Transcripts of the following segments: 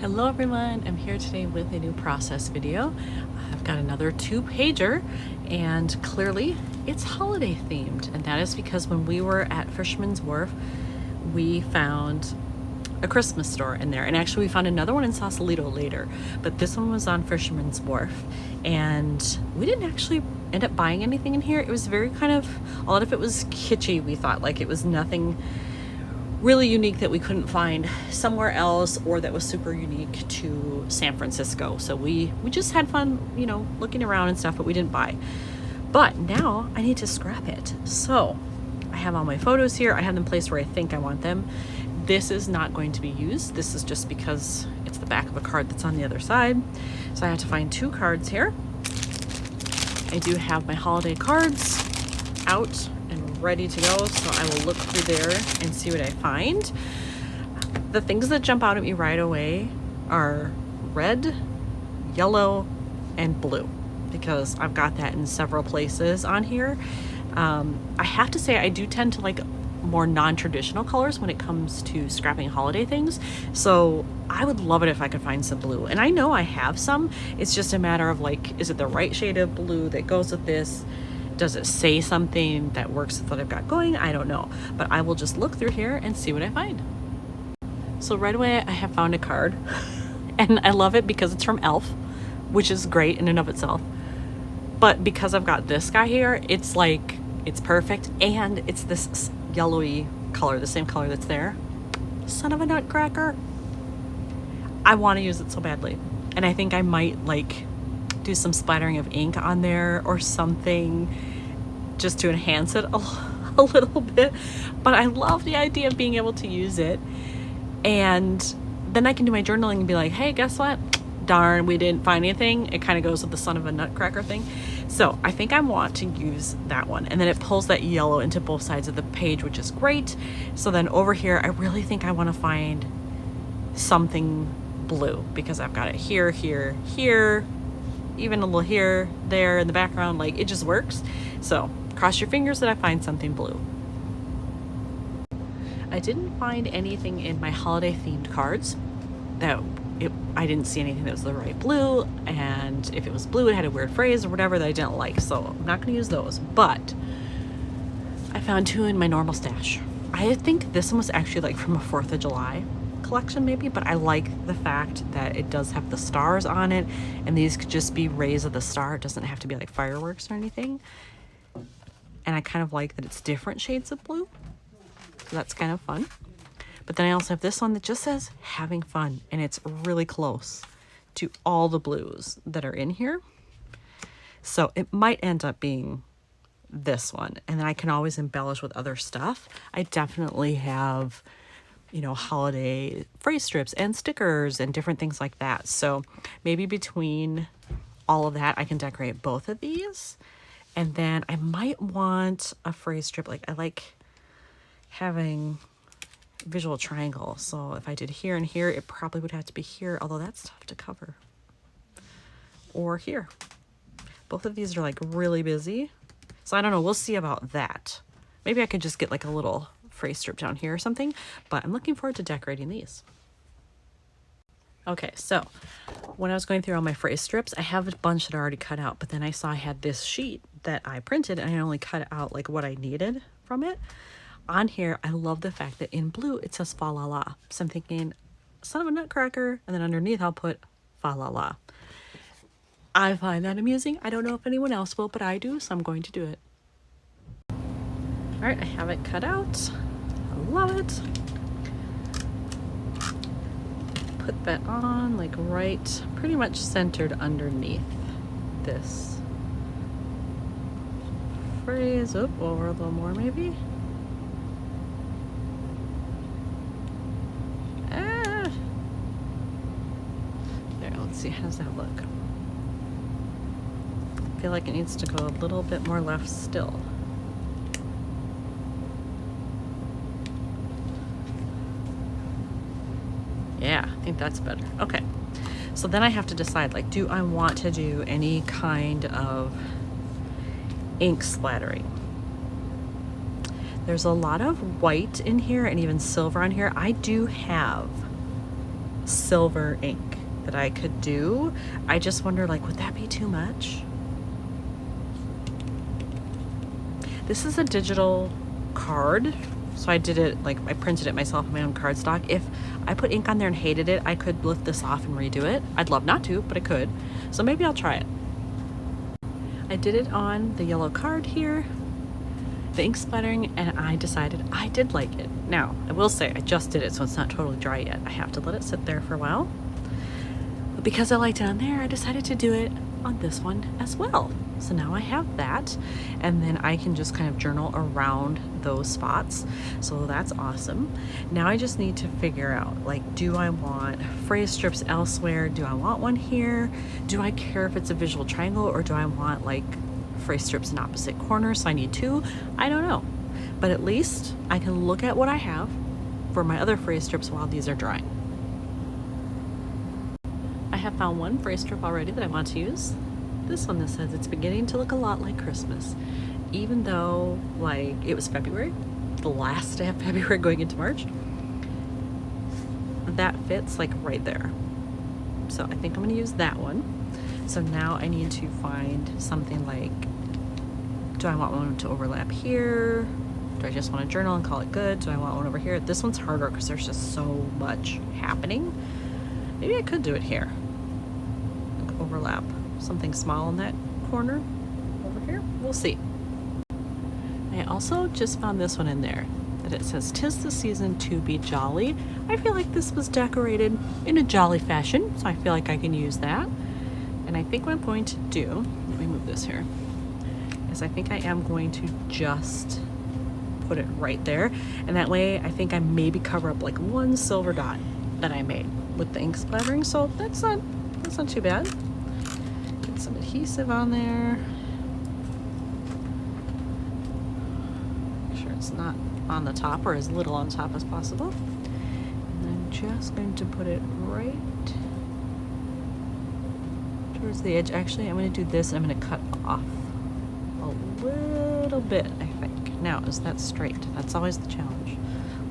Hello everyone, I'm here today with a new process video. I've got another 2-pager and clearly it's holiday themed, and that is because when we were at Fisherman's Wharf we found a Christmas store in there, and actually we found another one in Sausalito later, but this one was on Fisherman's Wharf and we didn't actually end up buying anything in here. It was very kind of, a lot of it was kitschy. We thought like it was nothing really unique that we couldn't find somewhere else or that was super unique to San Francisco. So we just had fun, you know, looking around and stuff, but we didn't buy. But now I need to scrap it. So I have all my photos here. I have them placed where I think I want them. This is not going to be used. This is just because it's the back of a card that's on the other side. So I have to find 2 cards here. I do have my holiday cards out and ready to go, so I will look through there and see what I find. The things that jump out at me right away are red, yellow, and blue, because I've got that in several places on here. I have to say I do tend to like more non-traditional colors when it comes to scrapping holiday things, so I would love it if I could find some blue, and I know I have some. It's just a matter of like, is it the right shade of blue that goes with this? Does it say something that works with what I've got going? I don't know, but I will just look through here and see what I find. So right away I have found a card and I love it because it's from Elf, which is great in and of itself, but because I've got this guy here, it's like, it's perfect, and it's this yellowy color, the same color that's there. Son of a Nutcracker. I want to use it so badly, and I think I might like do some splattering of ink on there or something just to enhance it a little bit. But I love the idea of being able to use it, and then I can do my journaling and be like, hey, guess what? Darn, we didn't find anything. It kind of goes with the son of a Nutcracker thing. So I think I want to use that one, and then it pulls that yellow into both sides of the page, which is great. So then over here I really think I want to find something blue, because I've got it here, here, here, even a little here, there in the background. Like, it just works. So cross your fingers that I find something blue. I didn't find anything in my holiday themed cards that I didn't see anything that was the right blue, and if it was blue it had a weird phrase or whatever that I didn't like, so I'm not going to use those. But I found 2 in my normal stash. I think this one was actually like from a 4th of July collection maybe, but I like the fact that it does have the stars on it, and these could just be rays of the star. It doesn't have to be like fireworks or anything. And I kind of like that it's different shades of blue, so that's kind of fun. But then I also have this one that just says having fun, and it's really close to all the blues that are in here. So it might end up being this one, and then I can always embellish with other stuff. I definitely have, you know, holiday phrase strips and stickers and different things like that. So maybe between all of that, I can decorate both of these. And then I might want a phrase strip. Like, I like having visual triangle, so if I did here and here, it probably would have to be here, although that's tough to cover, or here. Both of these are like really busy, so I don't know, we'll see about that. Maybe I could just get like a little phrase strip down here or something, but I'm looking forward to decorating these. Okay, so when I was going through all my phrase strips, I have a bunch that are already cut out, but then I saw I had this sheet that I printed, and I only cut out like what I needed from it. On here, I love the fact that in blue it says fa la la. So I'm thinking, son of a Nutcracker, and then underneath I'll put fa la la. I find that amusing. I don't know if anyone else will, but I do, so I'm going to do it. All right, I have it cut out. I love it. Put that on, like right, pretty much centered underneath this phrase. Oh, over a little more maybe. Let's see, how does that look? I feel like it needs to go a little bit more left still. Yeah, I think that's better. Okay, so then I have to decide, like, do I want to do any kind of ink splattering? There's a lot of white in here and even silver on here. I do have silver ink that I could do. I just wonder, like, would that be too much? This is a digital card, so I did it, like, I printed it myself on my own cardstock. If I put ink on there and hated it, I could lift this off and redo it. I'd love not to, but I could. So maybe I'll try it. I did it on the yellow card here, the ink splattering, and I decided I did like it. Now, I will say I just did it, so it's not totally dry yet. I have to let it sit there for a while. But because I liked it on there, I decided to do it on this one as well. So now I have that, and then I can just kind of journal around those spots. So that's awesome. Now I just need to figure out, like, do I want phrase strips elsewhere? Do I want one here? Do I care if it's a visual triangle, or do I want, like, phrase strips in opposite corners? So I need two. I don't know. But at least I can look at what I have for my other phrase strips while these are drying. I have found one phrase strip already that I want to use. This one that says it's beginning to look a lot like Christmas. Even though, like, it was February, the last day of February going into March, that fits, like, right there. So I think I'm gonna use that one. So now I need to find something like, do I want one to overlap here? Do I just want to journal and call it good? Do I want one over here? This one's harder because there's just so much happening. Maybe I could do it here. Like, overlap something small in that corner over here. We'll see. I also just found this one in there that it says, "'Tis the season to be jolly." I feel like this was decorated in a jolly fashion, so I feel like I can use that. And I think what I'm going to do, let me move this here, is I think I am going to just put it right there. And that way I think I maybe cover up like one silver dot that I made with the ink splattering. So that's not too bad. Get some adhesive on there. Make sure it's not on the top, or as little on top as possible. And I'm just going to put it right towards the edge. Actually, I'm going to do this. I'm going to cut off a little bit, I think. Now, is that straight? That's always the challenge.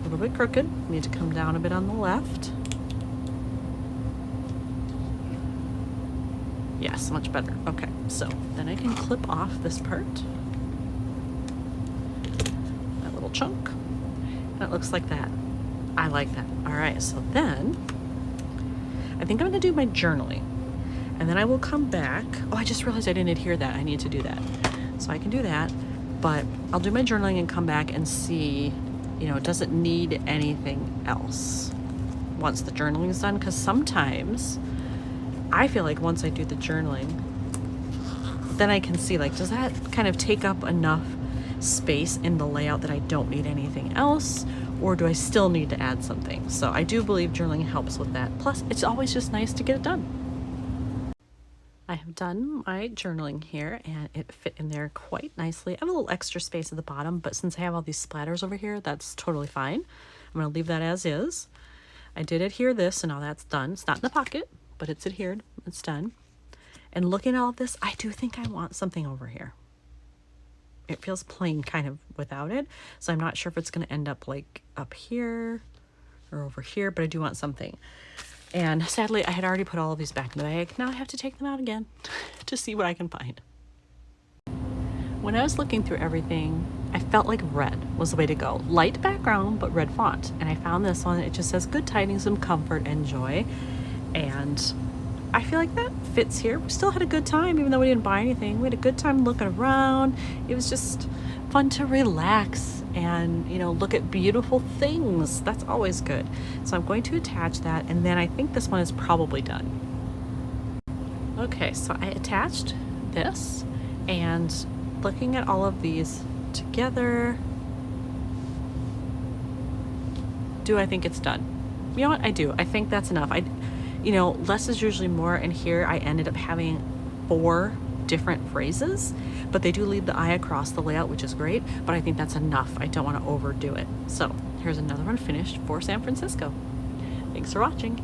A little bit crooked. Need to come down a bit on the left. Yes, much better. Okay, so then I can clip off this part, that little chunk, and it looks like that. I like that. All right, so then I think I'm going to do my journaling. And then I will come back. Oh, I just realized I didn't adhere that. I need to do that. So I can do that, but I'll do my journaling and come back and see, you know, does it need anything else once the journaling is done? Because sometimes I feel like once I do the journaling, then I can see, like, does that kind of take up enough space in the layout that I don't need anything else? Or do I still need to add something? So I do believe journaling helps with that. Plus, it's always just nice to get it done. I have done my journaling here, and it fit in there quite nicely. I have a little extra space at the bottom, but since I have all these splatters over here, that's totally fine. I'm going to leave that as is. I did adhere this, so now that's done. It's not in the pocket, but it's adhered. It's done. And looking at all of this, I do think I want something over here. It feels plain kind of without it, so I'm not sure if it's going to end up like up here or over here, but I do want something. And sadly, I had already put all of these back in the bag. Now I have to take them out again to see what I can find. When I was looking through everything, I felt like red was the way to go. Light background, but red font. And I found this one. It just says, "Good tidings of comfort and joy." And I feel like that fits here. We still had a good time, even though we didn't buy anything. We had a good time looking around. It was just fun to relax and, you know, look at beautiful things. That's always good. So I'm going to attach that, and then I think this one is probably done. Okay, so I attached this, and looking at all of these together, do I think it's done? You know what? I do. I think that's enough. You know, less is usually more, and here I ended up having 4 different phrases, but they do lead the eye across the layout, which is great, but I think that's enough. I don't want to overdo it. So here's another one finished for San Francisco. Thanks for watching.